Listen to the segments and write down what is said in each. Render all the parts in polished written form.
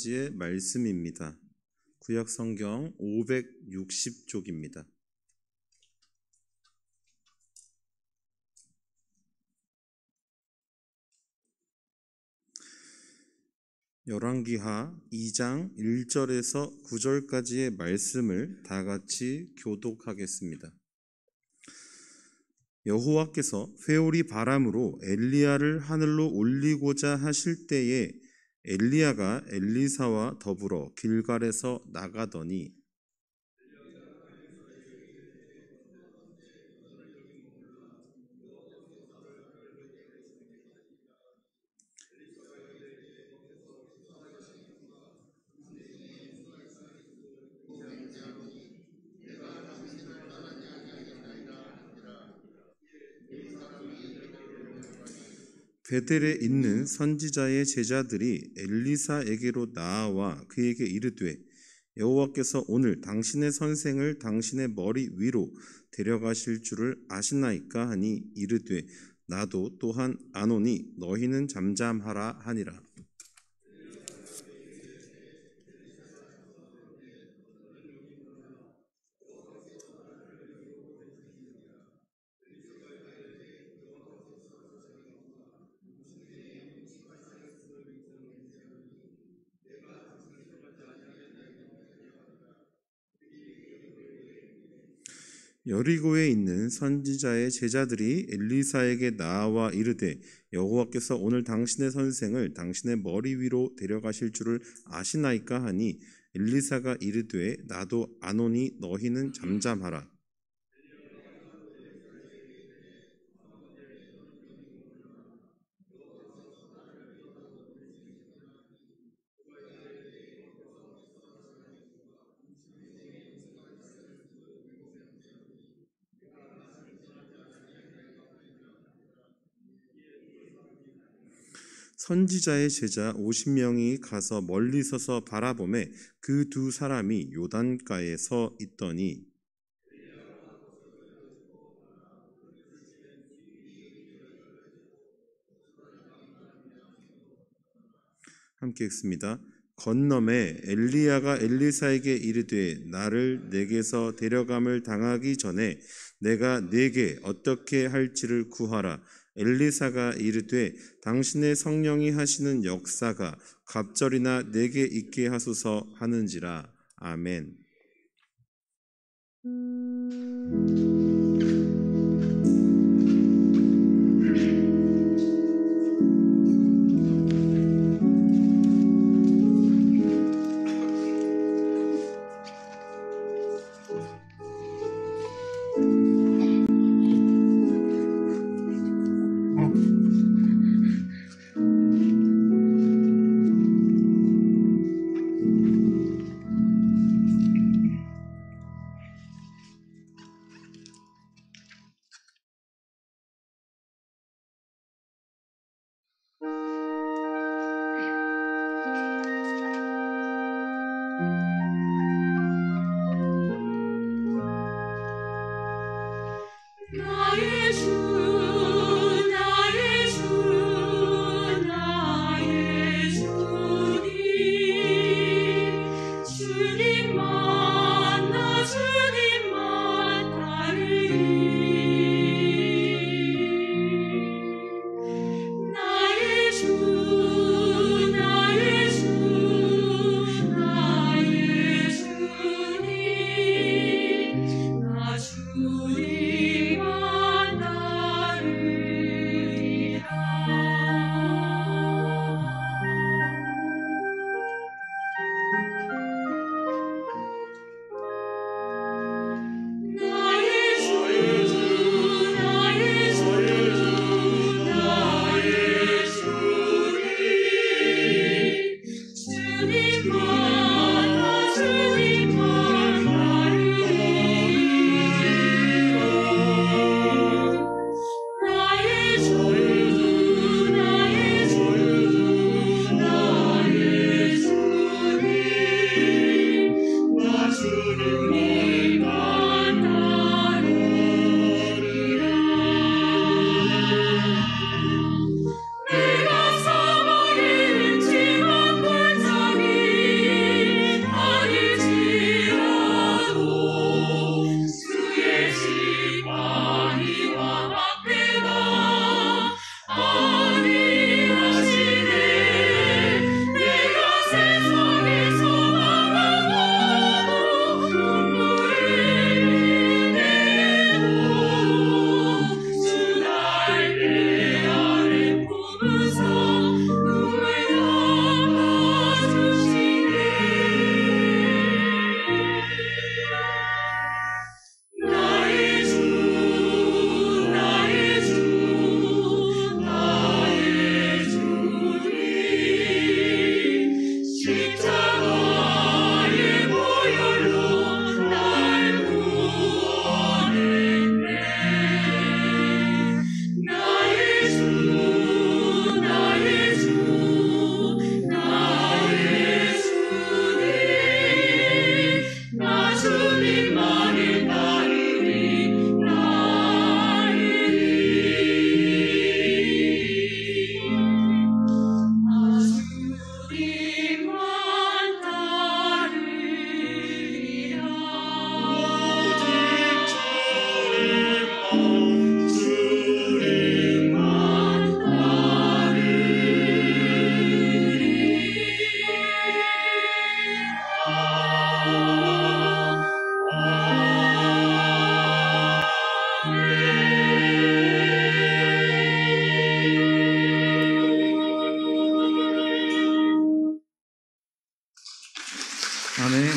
지의 말씀입니다. 구약 성경 560쪽입니다. 열왕기하 2장 1절에서 9절까지의 말씀을 다 같이 교독하겠습니다. 여호와께서 회오리 바람으로 엘리야를 하늘로 올리고자 하실 때에 엘리야가 엘리사와 더불어 길갈에서 나가더니 베델에 있는 선지자의 제자들이 엘리사에게로 나아와 그에게 이르되 여호와께서 오늘 당신의 선생을 당신의 머리 위로 데려가실 줄을 아시나이까 하니 이르되 나도 또한 아노니 너희는 잠잠하라 하니라. 여리고에 있는 선지자의 제자들이 엘리사에게 나아와 이르되 여호와께서 오늘 당신의 선생을 당신의 머리 위로 데려가실 줄을 아시나이까 하니 엘리사가 이르되 나도 아노니 너희는 잠잠하라. 선지자의 제자 50명이 가서 멀리 서서 바라보매 그 두 사람이 요단가에 서 있더니 함께 읽습니다. 건너매 엘리야가 엘리사에게 이르되 나를 내게서 데려감을 당하기 전에 내가 네게 어떻게 할지를 구하라. 엘리사가 이르되 당신의 성령이 하시는 역사가 갑절이나 내게 있게 하소서 하는지라. 아멘. 아멘.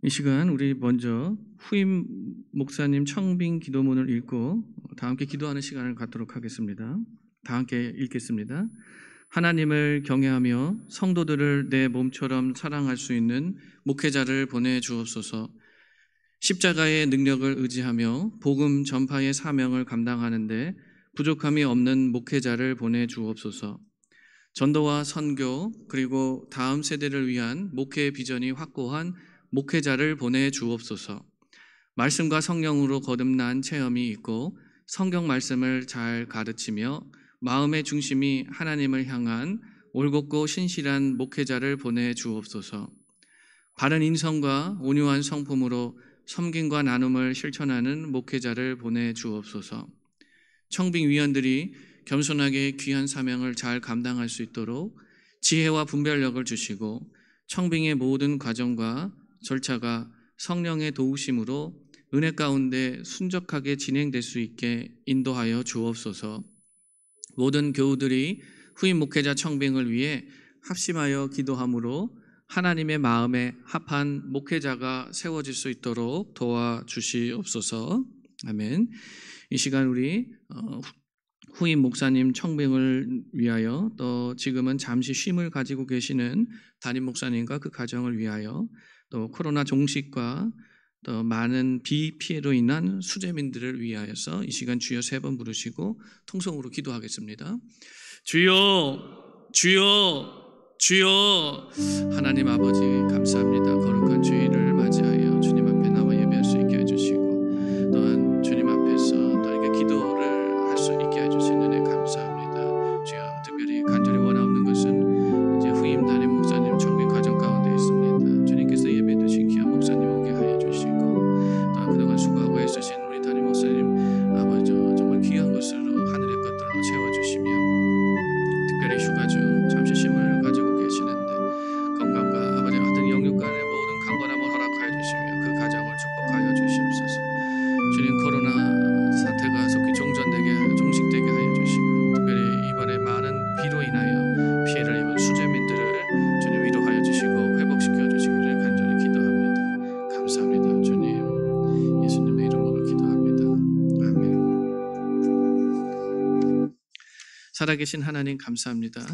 이 시간 우리 먼저 후임 목사님 청빙 기도문을 읽고 다 함께 기도하는 시간을 갖도록 하겠습니다. 다 함께 읽겠습니다. 하나님을 경외하며 성도들을 내 몸처럼 사랑할 수 있는 목회자를 보내주옵소서. 십자가의 능력을 의지하며 복음 전파의 사명을 감당하는데 부족함이 없는 목회자를 보내주옵소서. 전도와 선교 그리고 다음 세대를 위한 목회 비전이 확고한 목회자를 보내주옵소서. 말씀과 성령으로 거듭난 체험이 있고 성경 말씀을 잘 가르치며 마음의 중심이 하나님을 향한 올곧고 신실한 목회자를 보내주옵소서. 바른 인성과 온유한 성품으로 섬김과 나눔을 실천하는 목회자를 보내주옵소서. 청빙위원들이 겸손하게 귀한 사명을 잘 감당할 수 있도록 지혜와 분별력을 주시고 청빙의 모든 과정과 절차가 성령의 도우심으로 은혜 가운데 순적하게 진행될 수 있게 인도하여 주옵소서. 모든 교우들이 후임 목회자 청빙을 위해 합심하여 기도함으로 하나님의 마음에 합한 목회자가 세워질 수 있도록 도와주시옵소서. 아멘. 이 시간 우리 후임 목사님 청빙을 위하여 또 지금은 잠시 쉼을 가지고 계시는 담임 목사님과 그 가정을 위하여 또 코로나 종식과 또 많은 비피해로 인한 수재민들을 위하여서 이 시간 주여 3번 부르시고 통성으로 기도하겠습니다. 주여, 주여, 주여. 하나님 아버지 감사합니다. 거룩한 주일을 맞이하여 주님 앞에 나와 예배할 수 있게 해주시고 또한 주님 앞에서 또 이렇게 기도를 할 수 있게 해주신 은혜 감사합니다. 주여, 특별히 간절히 원하옵는 것은 이제 후임 담임 목사님 청빙 과정 가운데 있습니다. 주님께서 예배 드신 귀한 목사님 오게 하여 주시고 또한 그동안 수고하고 애쓰신 우리 담임 목사님 아버지 정말 귀한 것으로 하늘의 것들로 채워주시며 특별히 휴가 중 잠시 쉼을 가지고 계시는데 건강과 아버지 하여튼 영육간의 모든 강건함을 허락하여 주시며 그 가정을 축복하여 주시옵소서. 주님, 코로나 사태가 속히 종식되게 하여 주시고 특별히 이번에 많은 비로 인하여 피해를 입은 수재민들을 주님 위로하여 주시고 회복시켜 주시기를 간절히 기도합니다. 감사합니다. 주님, 예수님의 이름으로 기도합니다. 아멘. 살아계신 하나님 감사합니다.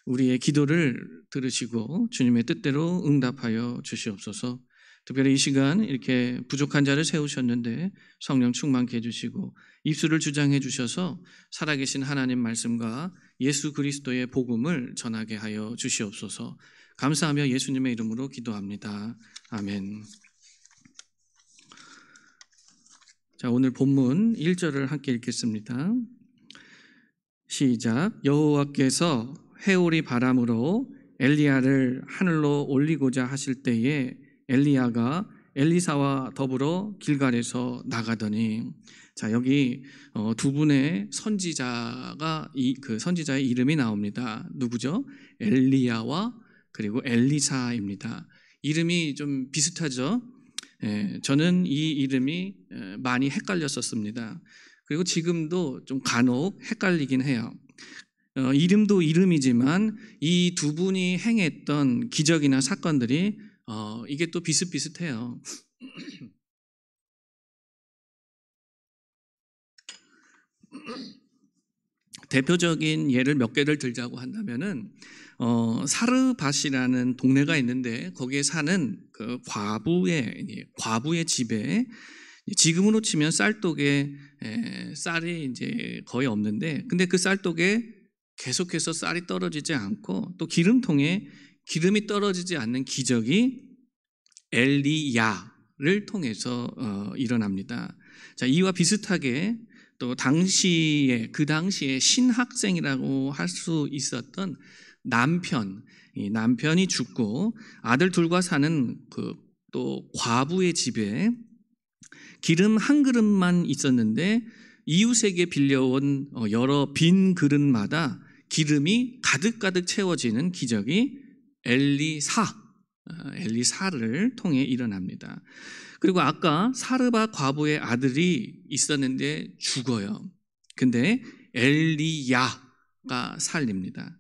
우리의 기도를 들으시고 주님의 뜻대로 응답하여 주시옵소서. 특별히 이 시간 이렇게 부족한 자를 세우셨는데 성령 충만케 해주시고 입술을 주장해 주셔서 살아계신 하나님 말씀과 예수 그리스도의 복음을 전하게 하여 주시옵소서. 감사하며 예수님의 이름으로 기도합니다. 아멘. 자, 오늘 본문 1절을 함께 읽겠습니다. 시작. 여호와께서 회오리 바람으로 엘리야를 하늘로 올리고자 하실 때에 엘리야가 엘리사와 더불어 길갈에서 나가더니, 자, 여기 두 분의 선지자가 그 선지자의 이름이 나옵니다. 누구죠? 엘리야와 그리고 엘리사입니다. 이름이 좀 비슷하죠? 저는 이 이름이 많이 헷갈렸었습니다. 그리고 지금도 좀 간혹 헷갈리긴 해요. 이름도 이름이지만 이 두 분이 행했던 기적이나 사건들이 이게 또 비슷비슷해요. 대표적인 예를 몇 개를 들자고 한다면은 사르밧이라는 동네가 있는데 거기에 사는 그 과부의 집에 지금으로 치면 쌀독에 쌀이 이제 거의 없는데, 근데 그 쌀독에 계속해서 쌀이 떨어지지 않고 또 기름통에 기름이 떨어지지 않는 기적이 엘리야를 통해서 일어납니다. 자, 이와 비슷하게 또 그 당시에 신학생이라고 할 수 있었던 이 남편이 죽고 아들 둘과 사는 그 또 과부의 집에 기름 한 그릇만 있었는데 이웃에게 빌려온 여러 빈 그릇마다 기름이 가득가득 채워지는 기적이 엘리사를 통해 일어납니다. 그리고 아까 사르밧 과부의 아들이 있었는데 죽어요. 근데 엘리야, 엘리사가 살립니다.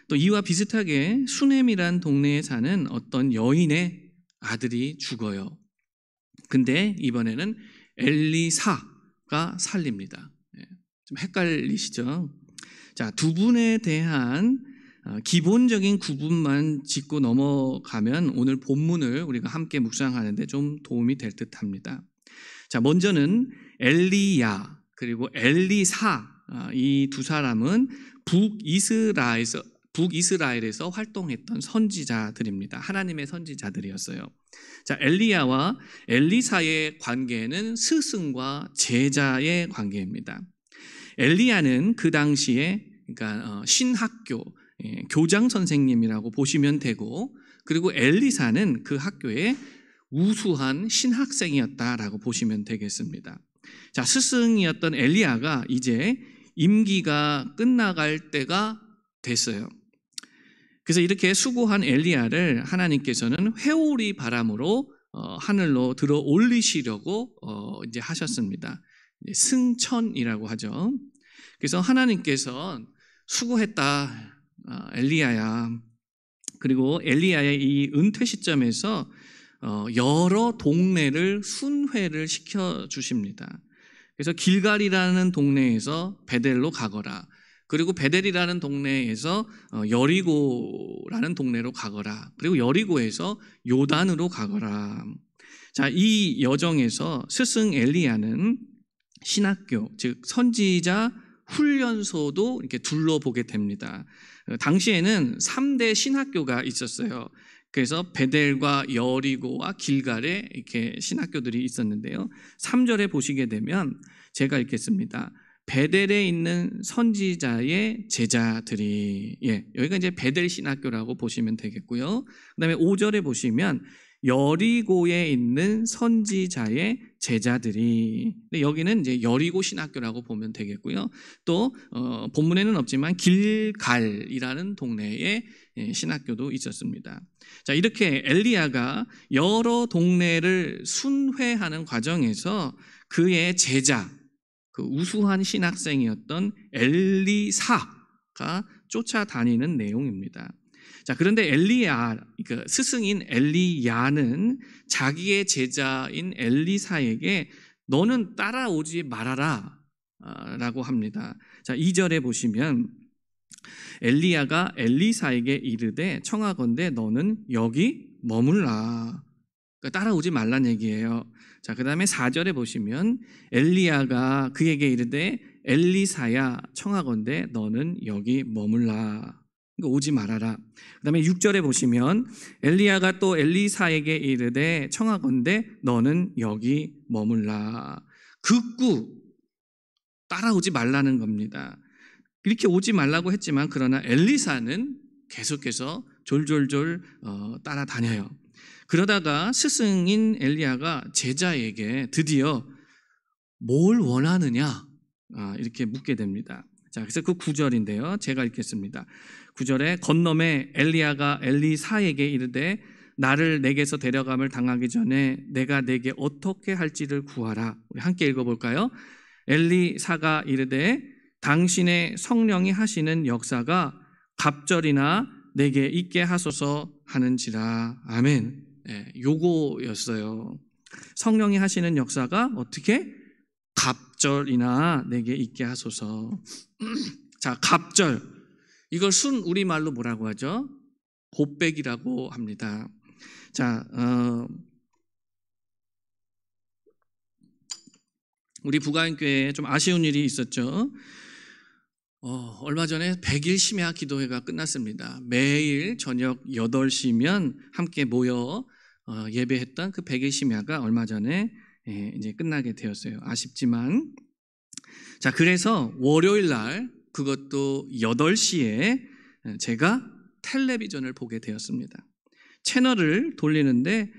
또 이와 비슷하게 수넴이란 동네에 사는 어떤 여인의 아들이 죽어요. 근데 이번에는 엘리사가 살립니다. 좀 헷갈리시죠? 자, 두 분에 대한 기본적인 구분만 짚고 넘어가면 오늘 본문을 우리가 함께 묵상하는데 좀 도움이 될 듯합니다. 자, 먼저는 엘리야 그리고 엘리사, 이 두 사람은 북이스라엘에서 활동했던 선지자들입니다. 하나님의 선지자들이었어요. 자, 엘리야와 엘리사의 관계는 스승과 제자의 관계입니다. 엘리야는 그 당시에 그러니까 신학교 교장 선생님이라고 보시면 되고, 그리고 엘리사는 그 학교의 우수한 신학생이었다라고 보시면 되겠습니다. 자, 스승이었던 엘리야가 이제 임기가 끝나갈 때가 됐어요. 그래서 이렇게 수고한 엘리야를 하나님께서는 회오리 바람으로 하늘로 들어 올리시려고 이제 하셨습니다. 승천이라고 하죠. 그래서 하나님께서 수고했다, 엘리야야. 그리고 엘리야의 이 은퇴 시점에서 여러 동네를 순회를 시켜 주십니다. 그래서 길갈이라는 동네에서 베델로 가거라. 그리고 베델이라는 동네에서 여리고라는 동네로 가거라. 그리고 여리고에서 요단으로 가거라. 자, 이 여정에서 스승 엘리야는 신학교, 즉 선지자 훈련소도 이렇게 둘러보게 됩니다. 당시에는 3대 신학교가 있었어요. 그래서 베델과 여리고와 길갈에 이렇게 신학교들이 있었는데요. 3절에 보시게 되면 제가 읽겠습니다. 베델에 있는 선지자의 제자들이, 여기가 이제 베델 신학교라고 보시면 되겠고요. 그다음에 5절에 보시면 여리고에 있는 선지자의 제자들이, 여기는 이제 여리고 신학교라고 보면 되겠고요. 또 본문에는 없지만 길갈이라는 동네에 신학교도 있었습니다. 자, 이렇게 엘리야가 여러 동네를 순회하는 과정에서 그의 제자, 그 우수한 신학생이었던 엘리사가 쫓아다니는 내용입니다. 자, 그런데 엘리야, 그 스승인 엘리야는 자기의 제자인 엘리사에게 너는 따라오지 말아라 라고 합니다. 자, 2절에 보시면 엘리야가 엘리사에게 이르되 청하건대 너는 여기 머물라. 그러니까 따라오지 말란 얘기예요. 자, 그 다음에 4절에 보시면 엘리야가 그에게 이르되 엘리사야 청하건대 너는 여기 머물라. 그러니까 오지 말아라. 그 다음에 6절에 보시면 엘리야가 또 엘리사에게 이르되 청하건대 너는 여기 머물라. 극구 따라오지 말라는 겁니다. 이렇게 오지 말라고 했지만 그러나 엘리사는 계속해서 졸졸졸 따라다녀요. 그러다가 스승인 엘리야가 제자에게 드디어 뭘 원하느냐 이렇게 묻게 됩니다. 자, 그래서 그 9절인데요. 제가 읽겠습니다. 9절에 건너매 엘리야가 엘리사에게 이르되 나를 내게서 데려감을 당하기 전에 내가 내게 어떻게 할지를 구하라. 우리 함께 읽어볼까요? 엘리사가 이르되 당신의 성령이 하시는 역사가 갑절이나 내게 있게 하소서 하는지라. 아멘. 요거였어요. 성령이 하시는 역사가 어떻게? 갑절이나 내게 있게 하소서. 자, 갑절. 이걸 순 우리말로 뭐라고 하죠? 곱백이라고 합니다. 자, 우리 부가인교회에 좀 아쉬운 일이 있었죠. 얼마 전에 100일 심야 기도회가 끝났습니다. 매일 저녁 8시면 함께 모여 예배했던 그 100일 심야가 얼마 전에 이제 끝나게 되었어요. 아쉽지만. 자, 그래서 월요일 날 그것도 8시에 제가 텔레비전을 보게 되었습니다. 채널을 돌리는데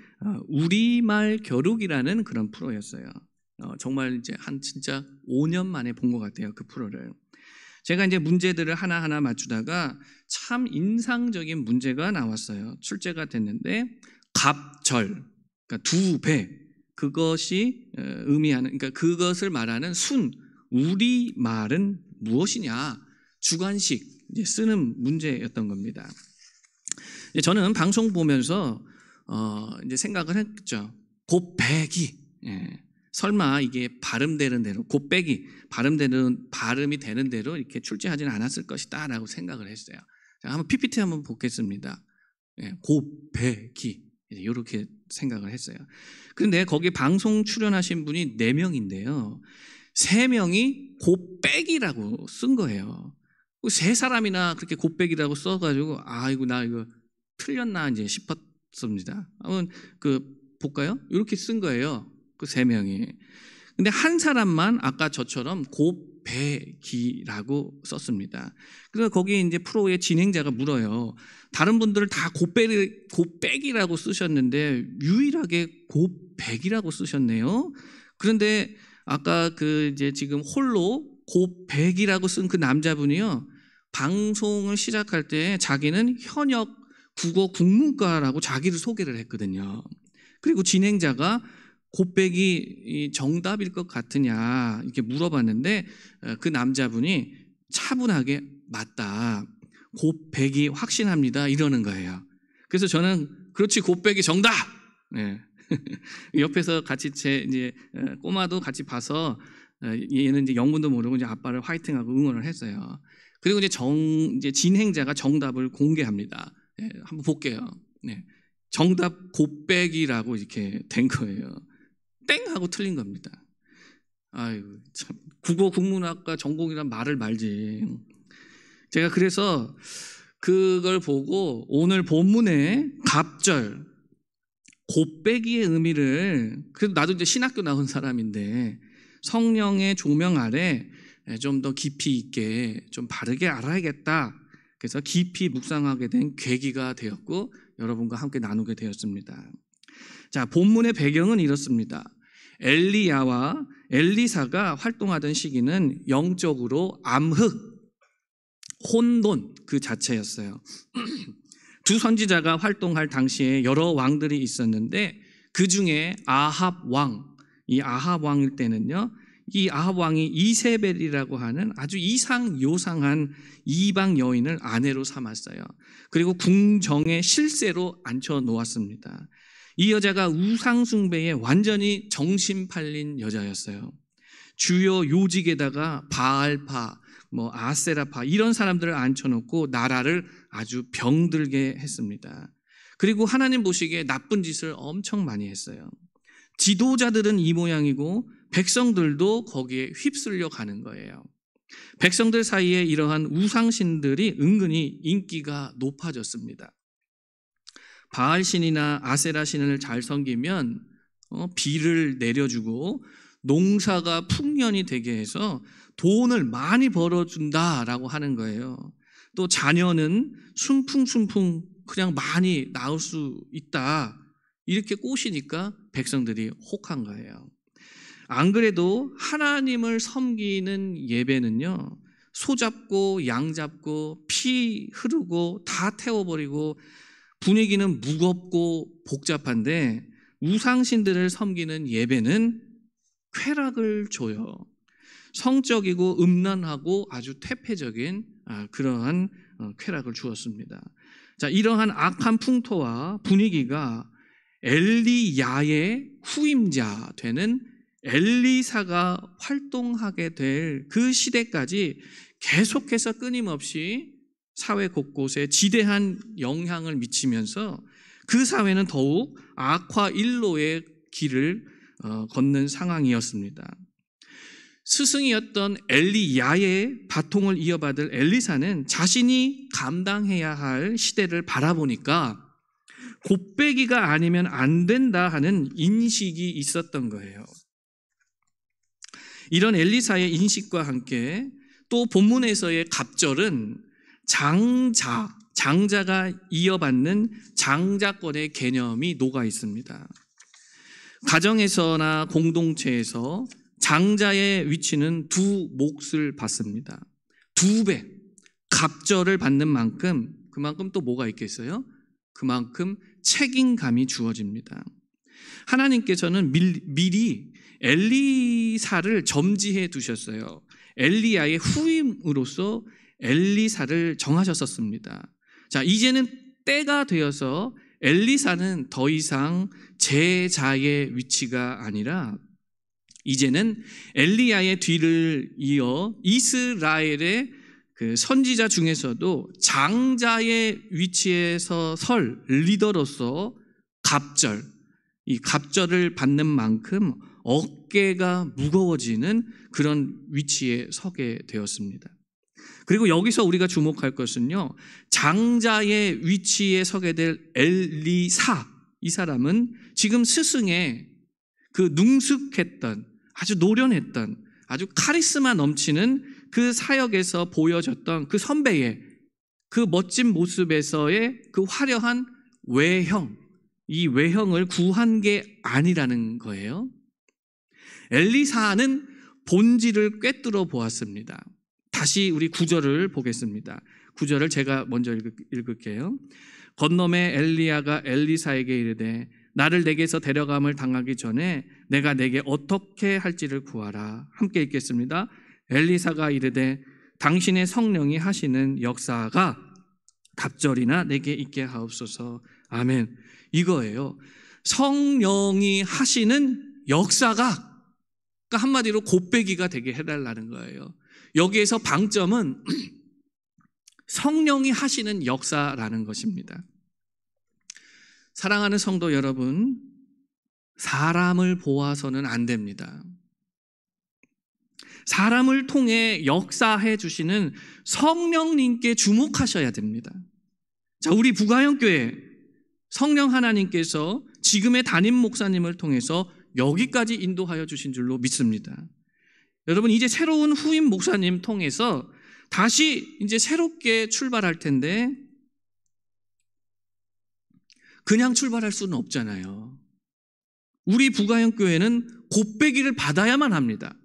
우리말 겨루기라는 그런 프로였어요. 정말 이제 진짜 5년 만에 본 것 같아요, 그 프로를. 제가 이제 문제들을 하나하나 맞추다가 참 인상적인 문제가 나왔어요. 출제가 됐는데 갑절, 그러니까 두 배, 그것이 의미하는, 그러니까 그것을 말하는 순 우리 말은 무엇이냐? 주관식 쓰는 문제였던 겁니다. 저는 방송 보면서 이제 생각을 했죠. 곱빼기. 설마 이게 발음되는 대로 곱빼기 발음이 되는 대로 이렇게 출제하지는 않았을 것이다라고 생각을 했어요. 자, 한번 PPT 한번 보겠습니다. 곱빼기 이렇게 생각을 했어요. 그런데 거기 방송 출연하신 분이 4명인데요. 3명이 곱빼기라고 쓴 거예요. 3사람이나 그렇게 곱빼기라고 써가지고 아이고 나 이거 틀렸나 이제 싶었습니다. 한번 볼까요? 이렇게 쓴 거예요. 그 3명이. 근데 한 사람만 아까 저처럼 곱빼기라고 썼습니다. 그래서 거기 이제 프로의 진행자가 물어요. 다른 분들은 다 곱빼기라고 쓰셨는데 유일하게 곱빼기라고 쓰셨네요. 그런데 아까 이제 지금 홀로 곱빼기라고 쓴 그 남자분이요. 방송을 시작할 때 자기는 현역 국어 국문과라고 자기를 소개를 했거든요. 그리고 진행자가 곱빼기 정답일 것 같으냐 이렇게 물어봤는데 그 남자분이 차분하게 맞다. 곱빼기 확신합니다. 이러는 거예요. 그래서 저는 그렇지 곱빼기 정답. 네. 옆에서 같이 이제 꼬마도 같이 봐서 얘는 이제 영문도 모르고 이제 아빠를 화이팅하고 응원을 했어요. 그리고 이제 진행자가 정답을 공개합니다. 네, 한번 볼게요. 네. 정답 곱빼기라고 이렇게 된 거예요. 땡 하고 틀린 겁니다. 아이고 참 국어 국문학과 전공이란 말을 말지. 제가 그래서 그걸 보고 오늘 본문의 갑절 곱빼기의 의미를 그래도 나도 이제 신학교 나온 사람인데 성령의 조명 아래 좀 더 깊이 있게 좀 바르게 알아야겠다. 그래서 깊이 묵상하게 된 계기가 되었고 여러분과 함께 나누게 되었습니다. 자, 본문의 배경은 이렇습니다. 엘리야와 엘리사가 활동하던 시기는 영적으로 암흑, 혼돈 그 자체였어요. 두 선지자가 활동할 당시에 여러 왕들이 있었는데 그 중에 아합 왕, 이 아합 왕일 때는요. 이 아합 왕이 이세벨이라고 하는 아주 이상요상한 이방 여인을 아내로 삼았어요. 그리고 궁정의 실세로 앉혀 놓았습니다. 이 여자가 우상숭배에 완전히 정신 팔린 여자였어요. 주요 요직에다가 바알파, 아세라파 이런 사람들을 앉혀놓고 나라를 아주 병들게 했습니다. 그리고 하나님 보시기에 나쁜 짓을 엄청 많이 했어요. 지도자들은 이 모양이고 백성들도 거기에 휩쓸려 가는 거예요. 백성들 사이에 이러한 우상신들이 은근히 인기가 높아졌습니다. 바알신이나 아세라신을 잘 섬기면 비를 내려주고 농사가 풍년이 되게 해서 돈을 많이 벌어준다라고 하는 거예요. 또 자녀는 순풍순풍 그냥 많이 낳을 수 있다. 이렇게 꼬시니까 백성들이 혹한 거예요. 안 그래도 하나님을 섬기는 예배는요. 소 잡고 양 잡고 피 흐르고 다 태워버리고 분위기는 무겁고 복잡한데 우상신들을 섬기는 예배는 쾌락을 줘요. 성적이고 음란하고 아주 퇴폐적인 그러한 쾌락을 주었습니다. 자, 이러한 악한 풍토와 분위기가 엘리야의 후임자 되는 엘리사가 활동하게 될 그 시대까지 계속해서 끊임없이 사회 곳곳에 지대한 영향을 미치면서 그 사회는 더욱 악화일로의 길을 걷는 상황이었습니다. 스승이었던 엘리야의 바통을 이어받을 엘리사는 자신이 감당해야 할 시대를 바라보니까 곱빼기가 아니면 안 된다 하는 인식이 있었던 거예요. 이런 엘리사의 인식과 함께 또 본문에서의 갑절은 장자가 이어받는 장자권의 개념이 녹아 있습니다. 가정에서나 공동체에서 장자의 위치는 두 몫을 받습니다. 2배, 갑절을 받는 만큼 그만큼 또 뭐가 있겠어요? 그만큼 책임감이 주어집니다. 하나님께서는 미리 엘리사를 점지해 두셨어요. 엘리야의 후임으로서 엘리사를 정하셨었습니다. 자, 이제는 때가 되어서 엘리사는 더 이상 제자의 위치가 아니라 이제는 엘리야의 뒤를 이어 이스라엘의 그 선지자 중에서도 장자의 위치에서 설 리더로서 이 갑절을 받는 만큼 어깨가 무거워지는 그런 위치에 서게 되었습니다. 그리고 여기서 우리가 주목할 것은요, 장자의 위치에 서게 될 엘리사, 이 사람은 지금 스승의 그 능숙했던, 아주 노련했던, 아주 카리스마 넘치는 그 사역에서 보여졌던 그 선배의 그 멋진 모습에서의 그 화려한 외형, 이 외형을 구한 게 아니라는 거예요. 엘리사는 본질을 꿰뚫어 보았습니다. 다시 우리 9절을 보겠습니다. 9절을 제가 먼저 읽을게요. 건너매 엘리야가 엘리사에게 이르되 나를 내게서 데려감을 당하기 전에 내가 내게 어떻게 할지를 구하라. 함께 읽겠습니다. 엘리사가 이르되 당신의 성령이 하시는 역사가 갑절이나 내게 있게 하옵소서. 아멘. 이거예요. 성령이 하시는 역사가, 그러니까 한마디로 곱배기가 되게 해달라는 거예요. 여기에서 방점은 성령이 하시는 역사라는 것입니다. 사랑하는 성도 여러분, 사람을 보아서는 안 됩니다. 사람을 통해 역사해 주시는 성령님께 주목하셔야 됩니다. 자, 우리 부가영교회 성령 하나님께서 지금의 담임 목사님을 통해서 여기까지 인도하여 주신 줄로 믿습니다. 여러분, 이제 새로운 후임 목사님 통해서 다시 이제 새롭게 출발할 텐데 그냥 출발할 수는 없잖아요. 우리 부가영교회는 곱배기를 받아야만 합니다.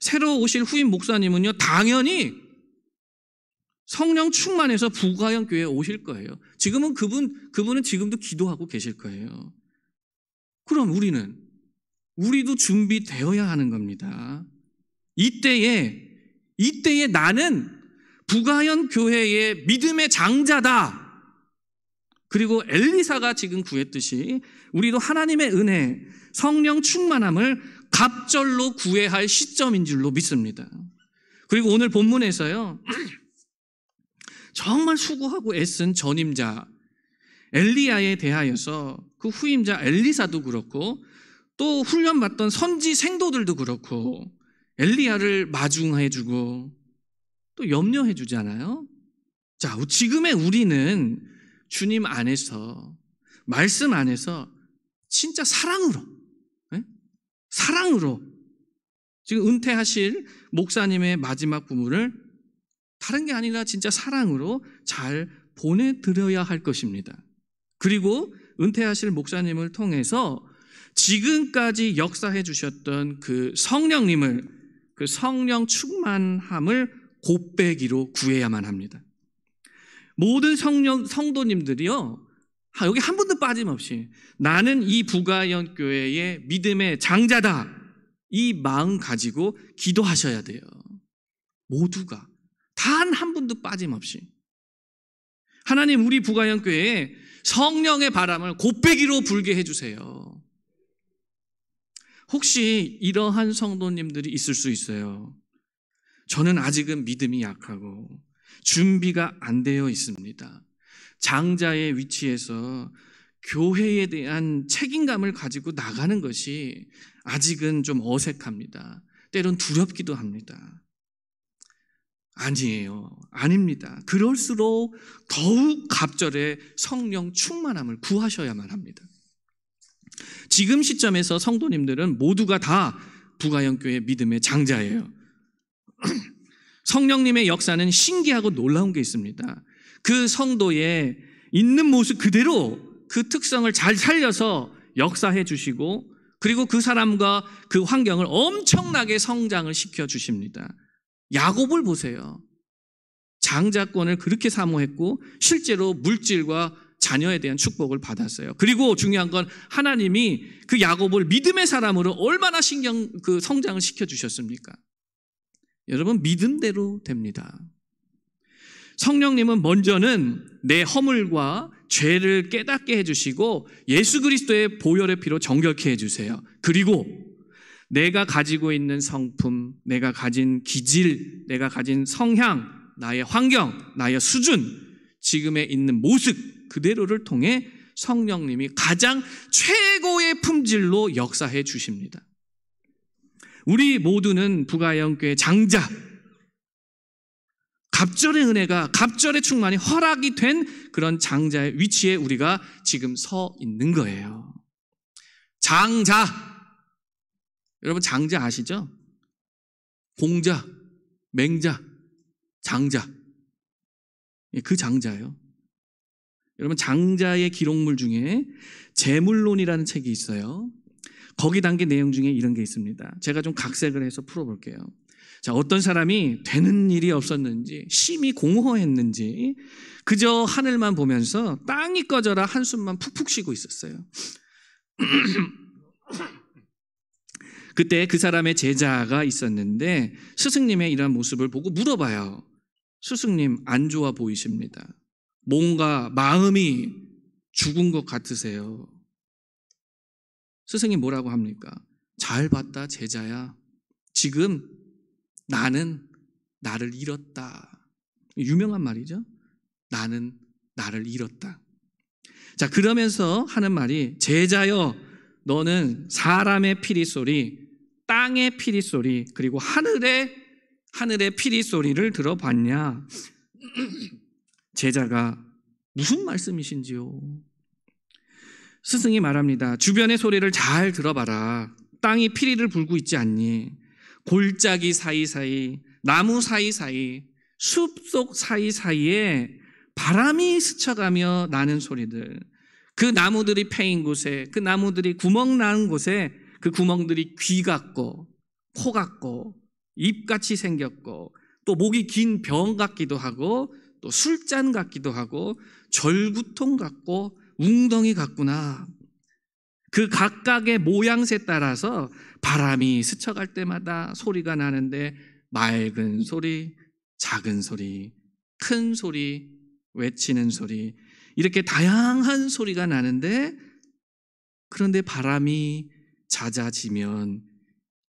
새로 오실 후임 목사님은요, 당연히 성령 충만해서 부가영교회에 오실 거예요. 지금은 그분은 지금도 기도하고 계실 거예요. 그럼 우리도 준비되어야 하는 겁니다. 이때에 나는 부가현 교회의 믿음의 장자다. 그리고 엘리사가 지금 구했듯이 우리도 하나님의 은혜, 성령 충만함을 갑절로 구해야 할 시점인 줄로 믿습니다. 그리고 오늘 본문에서요, 정말 수고하고 애쓴 전임자 엘리야에 대하여서 그 후임자 엘리사도 그렇고 또 훈련받던 선지 생도들도 그렇고 엘리야를 마중해주고 또 염려해주잖아요. 자, 지금의 우리는 주님 안에서, 말씀 안에서 진짜 사랑으로 지금 은퇴하실 목사님의 마지막 부문을 다른 게 아니라 진짜 사랑으로 잘 보내드려야 할 것입니다. 그리고 은퇴하실 목사님을 통해서 지금까지 역사해 주셨던 그 성령님을, 그 성령 충만함을 곱배기로 구해야만 합니다. 모든 성도님들이요, 여기 한 분도 빠짐없이 나는 이 부가현 교회의 믿음의 장자다, 이 마음 가지고 기도하셔야 돼요. 모두가 단 한 분도 빠짐없이. 하나님, 우리 부가현 교회에 성령의 바람을 곱배기로 불게 해주세요. 혹시 이러한 성도님들이 있을 수 있어요. 저는 아직은 믿음이 약하고 준비가 안 되어 있습니다. 장자의 위치에서 교회에 대한 책임감을 가지고 나가는 것이 아직은 좀 어색합니다. 때론 두렵기도 합니다. 아니에요. 아닙니다. 그럴수록 더욱 갑절의 성령 충만함을 구하셔야만 합니다. 지금 시점에서 성도님들은 모두가 다 부가영교회 믿음의 장자예요. 성령님의 역사는 신기하고 놀라운 게 있습니다. 그 성도의 있는 모습 그대로 그 특성을 잘 살려서 역사해 주시고, 그리고 그 사람과 그 환경을 엄청나게 성장을 시켜 주십니다. 야곱을 보세요. 장자권을 그렇게 사모했고 실제로 물질과 자녀에 대한 축복을 받았어요. 그리고 중요한 건 하나님이 그 야곱을 믿음의 사람으로 얼마나 성장을 시켜 주셨습니까? 여러분, 믿음대로 됩니다. 성령님은 먼저는 내 허물과 죄를 깨닫게 해주시고 예수 그리스도의 보혈의 피로 정결케 해주세요. 그리고 내가 가지고 있는 성품, 내가 가진 기질, 내가 가진 성향, 나의 환경, 나의 수준, 지금에 있는 모습 그대로를 통해 성령님이 가장 최고의 품질로 역사해 주십니다. 우리 모두는 부가영교회 장자, 갑절의 은혜가, 갑절의 충만이 허락이 된 그런 장자의 위치에 우리가 지금 서 있는 거예요. 장자, 여러분 장자 아시죠? 공자, 맹자, 장자, 그 장자예요. 여러분 장자의 기록물 중에 재물론이라는 책이 있어요. 거기 담긴 내용 중에 이런 게 있습니다. 제가 좀 각색을 해서 풀어볼게요. 자, 어떤 사람이 되는 일이 없었는지, 심히 공허했는지 그저 하늘만 보면서 땅이 꺼져라 한숨만 푹푹 쉬고 있었어요. 그때 그 사람의 제자가 있었는데 스승님의 이러한 모습을 보고 물어봐요. 스승님, 안 좋아 보이십니다. 뭔가 마음이 죽은 것 같으세요. 스승이 뭐라고 합니까? 잘 봤다 제자야. 지금 나는 나를 잃었다. 유명한 말이죠. 나는 나를 잃었다. 자, 그러면서 하는 말이, 제자여, 너는 사람의 피리 소리, 땅의 피리 소리, 그리고 하늘의 피리 소리를 들어봤냐? 제자가 무슨 말씀이신지요? 스승이 말합니다. 주변의 소리를 잘 들어봐라. 땅이 피리를 불고 있지 않니? 골짜기 사이사이, 나무 사이사이, 숲속 사이사이에 바람이 스쳐가며 나는 소리들, 그 나무들이 패인 곳에, 그 나무들이 구멍 나는 곳에 그 구멍들이 귀 같고 코 같고 입같이 생겼고 또 목이 긴 병 같기도 하고 또 술잔 같기도 하고 절구통 같고 웅덩이 같구나. 그 각각의 모양새 따라서 바람이 스쳐갈 때마다 소리가 나는데 맑은 소리, 작은 소리, 큰 소리, 외치는 소리, 이렇게 다양한 소리가 나는데, 그런데 바람이 잦아지면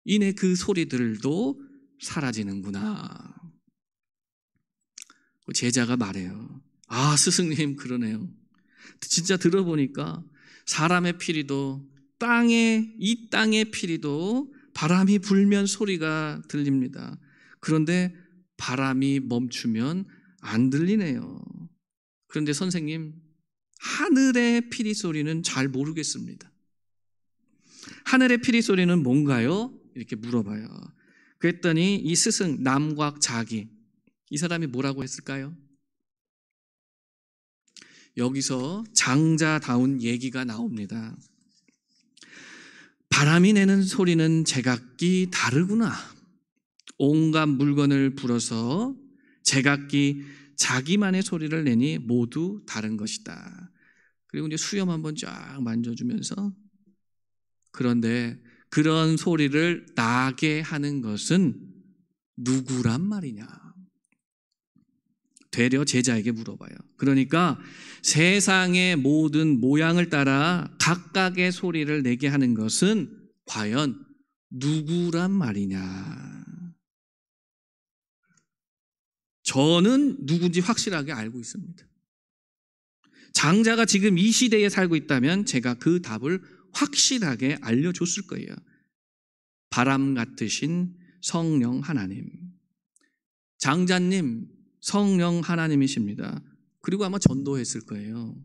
이내 그 소리들도 사라지는구나. 제자가 말해요. 아, 스승님 그러네요. 진짜 들어보니까 사람의 피리도, 이 땅의 피리도 바람이 불면 소리가 들립니다. 그런데 바람이 멈추면 안 들리네요. 그런데 선생님, 하늘의 피리 소리는 잘 모르겠습니다. 하늘의 피리 소리는 뭔가요? 이렇게 물어봐요. 그랬더니 이 스승 남곽 자기, 이 사람이 뭐라고 했을까요? 여기서 장자다운 얘기가 나옵니다. 바람이 내는 소리는 제각기 다르구나. 온갖 물건을 불어서 제각기 자기만의 소리를 내니 모두 다른 것이다. 그리고 이제 수염 한번 쫙 만져주면서, 그런데 그런 소리를 나게 하는 것은 누구란 말이냐? 되려 제자에게 물어봐요. 그러니까 세상의 모든 모양을 따라 각각의 소리를 내게 하는 것은 과연 누구란 말이냐? 저는 누군지 확실하게 알고 있습니다. 장자가 지금 이 시대에 살고 있다면 제가 그 답을 확실하게 알려줬을 거예요. 바람 같으신 성령 하나님. 장자님, 성령 하나님이십니다. 그리고 아마 전도했을 거예요.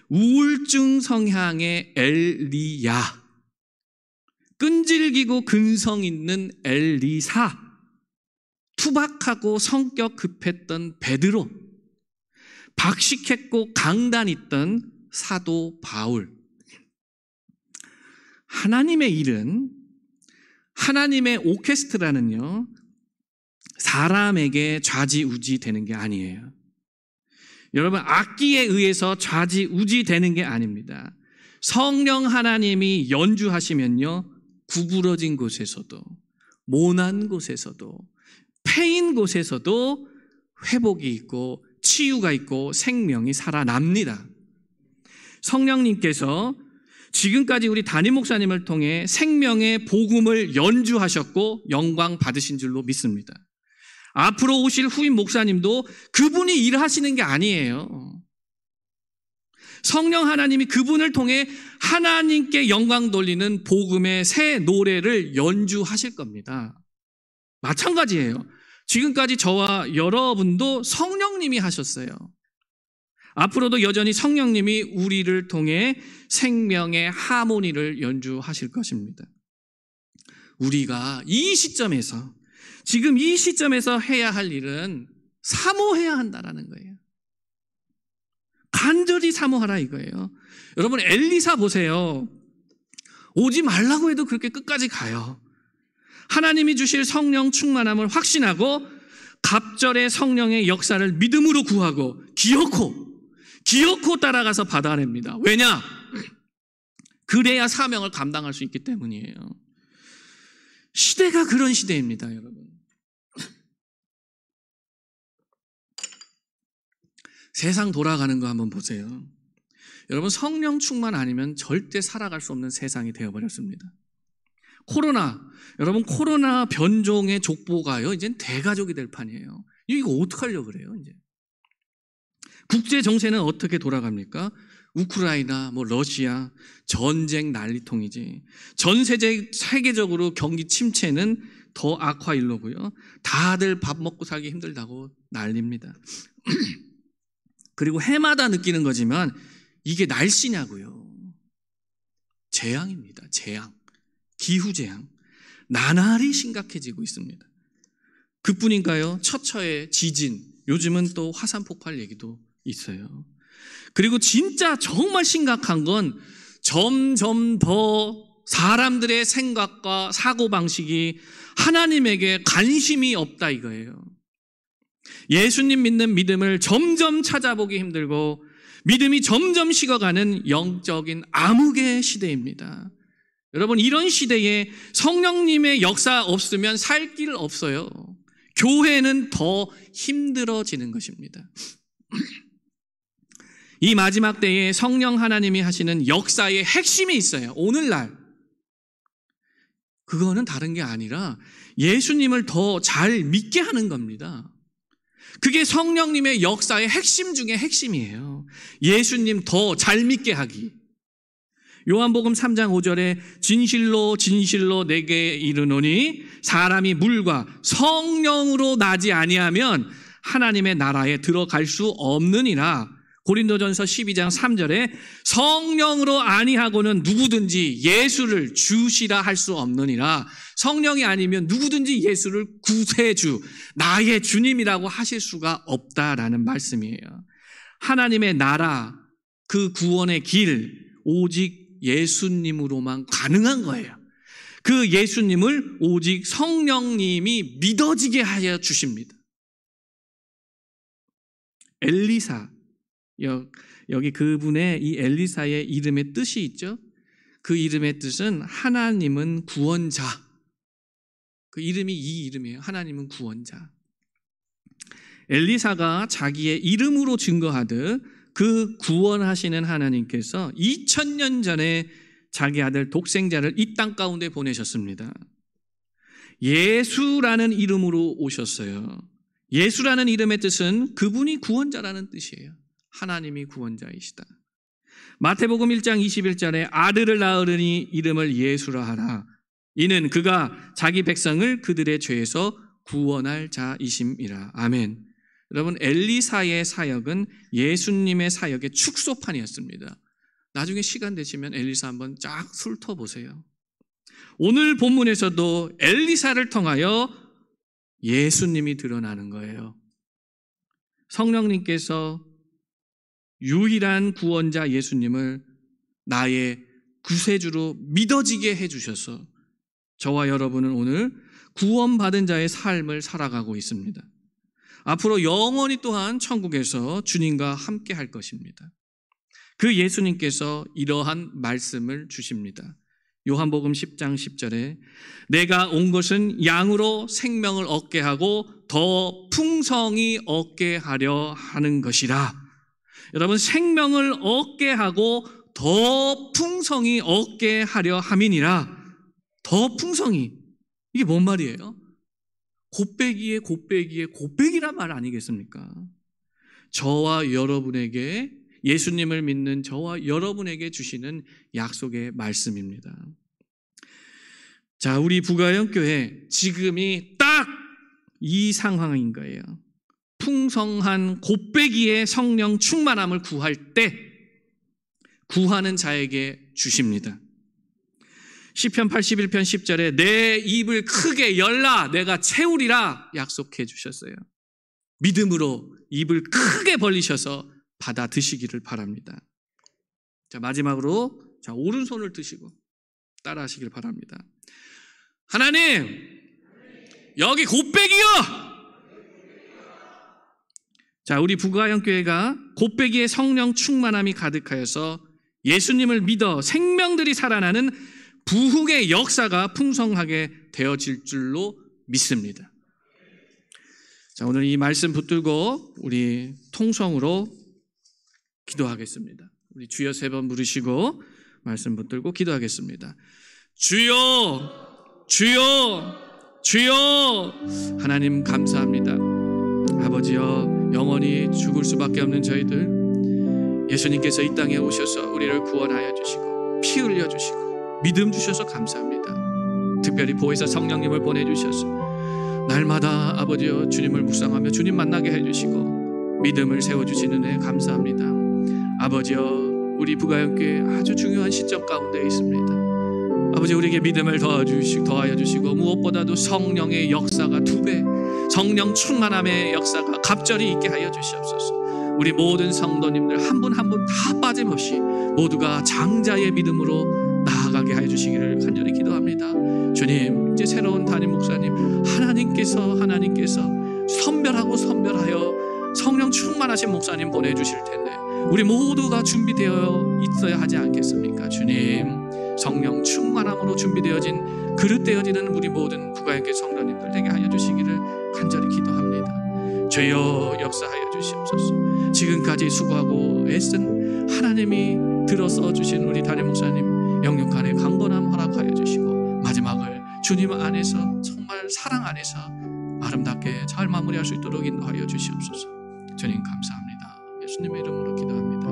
우울증 성향의 엘리야, 끈질기고 근성 있는 엘리사, 투박하고 성격 급했던 베드로, 박식했고 강단 있던 사도 바울. 하나님의 일은, 하나님의 오케스트라는요, 사람에게 좌지우지 되는 게 아니에요. 여러분, 악기에 의해서 좌지우지 되는 게 아닙니다. 성령 하나님이 연주하시면요, 구부러진 곳에서도, 모난 곳에서도, 패인 곳에서도 회복이 있고 치유가 있고 생명이 살아납니다. 성령님께서 지금까지 우리 담임 목사님을 통해 생명의 복음을 연주하셨고 영광 받으신 줄로 믿습니다. 앞으로 오실 후임 목사님도 그분이 일하시는 게 아니에요. 성령 하나님이 그분을 통해 하나님께 영광 돌리는 복음의 새 노래를 연주하실 겁니다. 마찬가지예요. 지금까지 저와 여러분도 성령님이 하셨어요. 앞으로도 여전히 성령님이 우리를 통해 생명의 하모니를 연주하실 것입니다. 우리가 이 시점에서, 지금 이 시점에서 해야 할 일은 사모해야 한다라는 거예요. 간절히 사모하라 이거예요. 여러분 엘리사 보세요. 오지 말라고 해도 그렇게 끝까지 가요. 하나님이 주실 성령 충만함을 확신하고 갑절의 성령의 역사를 믿음으로 구하고 기어코 따라가서 받아냅니다. 왜냐? 그래야 사명을 감당할 수 있기 때문이에요. 시대가 그런 시대입니다, 여러분. 세상 돌아가는 거 한번 보세요. 여러분 성령 충만 아니면 절대 살아갈 수 없는 세상이 되어버렸습니다. 여러분 코로나 변종의 족보가요, 이젠 대가족이 될 판이에요. 이거 어떡하려고 그래요, 이제. 국제 정세는 어떻게 돌아갑니까? 우크라이나, 러시아, 전쟁 난리통이지. 전 세계적으로 경기 침체는 더 악화일로고요. 다들 밥 먹고 살기 힘들다고 난립니다. 그리고 해마다 느끼는 거지만 이게 날씨냐고요. 재앙입니다. 재앙. 기후재앙. 나날이 심각해지고 있습니다. 그뿐인가요? 처처의 지진, 요즘은 또 화산 폭발 얘기도 있어요. 그리고 진짜 정말 심각한 건 점점 더 사람들의 생각과 사고방식이 하나님에게 관심이 없다 이거예요. 예수님 믿는 믿음을 점점 찾아보기 힘들고 믿음이 점점 식어가는 영적인 암흑의 시대입니다. 여러분 이런 시대에 성령님의 역사 없으면 살 길 없어요. 교회는 더 힘들어지는 것입니다. 이 마지막 때에 성령 하나님이 하시는 역사의 핵심이 있어요. 오늘날. 그거는 다른 게 아니라 예수님을 더 잘 믿게 하는 겁니다. 그게 성령님의 역사의 핵심 중에 핵심이에요. 예수님 더 잘 믿게 하기. 요한복음 3장 5절에 진실로 진실로 내게 이르노니 사람이 물과 성령으로 나지 아니하면 하나님의 나라에 들어갈 수 없느니라. 고린도전서 12장 3절에 성령으로 아니하고는 누구든지 예수를 주시라 할 수 없느니라. 성령이 아니면 누구든지 예수를 구세주, 나의 주님이라고 하실 수가 없다라는 말씀이에요. 하나님의 나라, 그 구원의 길, 오직 예수님으로만 가능한 거예요. 그 예수님을 오직 성령님이 믿어지게 하여 주십니다. 엘리사, 여기 그분의 이 엘리사의 이름의 뜻이 있죠. 그 이름의 뜻은 하나님은 구원자. 그 이름이 이 이름이에요. 하나님은 구원자. 엘리사가 자기의 이름으로 증거하듯 그 구원하시는 하나님께서 2000년 전에 자기 아들 독생자를 이 땅 가운데 보내셨습니다. 예수라는 이름으로 오셨어요. 예수라는 이름의 뜻은 그분이 구원자라는 뜻이에요. 하나님이 구원자이시다. 마태복음 1장 21절에 아들을 낳으리니 이름을 예수라 하라. 이는 그가 자기 백성을 그들의 죄에서 구원할 자이심이라. 아멘. 여러분 엘리사의 사역은 예수님의 사역의 축소판이었습니다. 나중에 시간 되시면 엘리사 한번 쫙 훑어보세요. 오늘 본문에서도 엘리사를 통하여 예수님이 드러나는 거예요. 성령님께서 유일한 구원자 예수님을 나의 구세주로 믿어지게 해주셔서 저와 여러분은 오늘 구원받은 자의 삶을 살아가고 있습니다. 앞으로 영원히 또한 천국에서 주님과 함께 할 것입니다. 그 예수님께서 이러한 말씀을 주십니다. 요한복음 10장 10절에 내가 온 것은 양으로 생명을 얻게 하고 더 풍성히 얻게 하려 하는 것이라. 여러분, 생명을 얻게 하고 더 풍성히 얻게 하려 함이니라. 더 풍성히. 이게 뭔 말이에요? 곱빼기에 곱빼기에 곱빼기란 말 아니겠습니까? 저와 여러분에게, 예수님을 믿는 저와 여러분에게 주시는 약속의 말씀입니다. 자, 우리 부가영 교회 지금이 딱 이 상황인 거예요. 풍성한 곱빼기의 성령 충만함을 구할 때 구하는 자에게 주십니다. 시편 81편 10절에 내 입을 크게 열라 내가 채우리라 약속해 주셨어요. 믿음으로 입을 크게 벌리셔서 받아 드시기를 바랍니다. 자, 마지막으로 오른손을 드시고 따라 하시길 바랍니다. 하나님, 여기 곱빼기요! 자, 우리 부가영교회가 곱빼기의 성령 충만함이 가득하여서 예수님을 믿어 생명들이 살아나는 부흥의 역사가 풍성하게 되어질 줄로 믿습니다. 자, 오늘 이 말씀 붙들고 우리 통성으로 기도하겠습니다. 우리 주여 3번 부르시고 말씀 붙들고 기도하겠습니다. 주여, 주여, 주여. 하나님 감사합니다. 아버지여, 영원히 죽을 수밖에 없는 저희들, 예수님께서 이 땅에 오셔서 우리를 구원하여 주시고 피 흘려 주시고 믿음 주셔서 감사합니다. 특별히 보혜사 성령님을 보내주셔서 날마다 아버지여 주님을 묵상하며 주님 만나게 해주시고 믿음을 세워주시는 애 감사합니다. 아버지여, 우리 부가영교회 아주 중요한 시점 가운데 있습니다. 아버지, 우리에게 믿음을 더하여 주시고 무엇보다도 성령의 역사가 2배, 성령 충만함의 역사가 갑절이 있게 하여 주시옵소서. 우리 모든 성도님들 한 분 한 분 다 빠짐없이 모두가 장자의 믿음으로 나아가게 하여 주시기를 간절히 기도합니다. 주님, 이제 새로운 담임 목사님 하나님께서 선별하여 성령 충만하신 목사님 보내주실 텐데 우리 모두가 준비되어 있어야 하지 않겠습니까? 주님, 성령 충만함으로 준비되어진 그릇 되어지는 우리 모든 부가영교회 성도님들 되게 하여 주시기를 간절히 기도합니다. 주여 역사하여 주시옵소서. 지금까지 수고하고 애쓴 하나님이 들어 써주신 우리 담임 목사님 영육간의 강건함 허락하여 주시고 마지막을 주님 안에서 정말 사랑 안에서 아름답게 잘 마무리할 수 있도록 인도하여 주시옵소서. 주님 감사합니다. 예수님의 이름으로 기도합니다.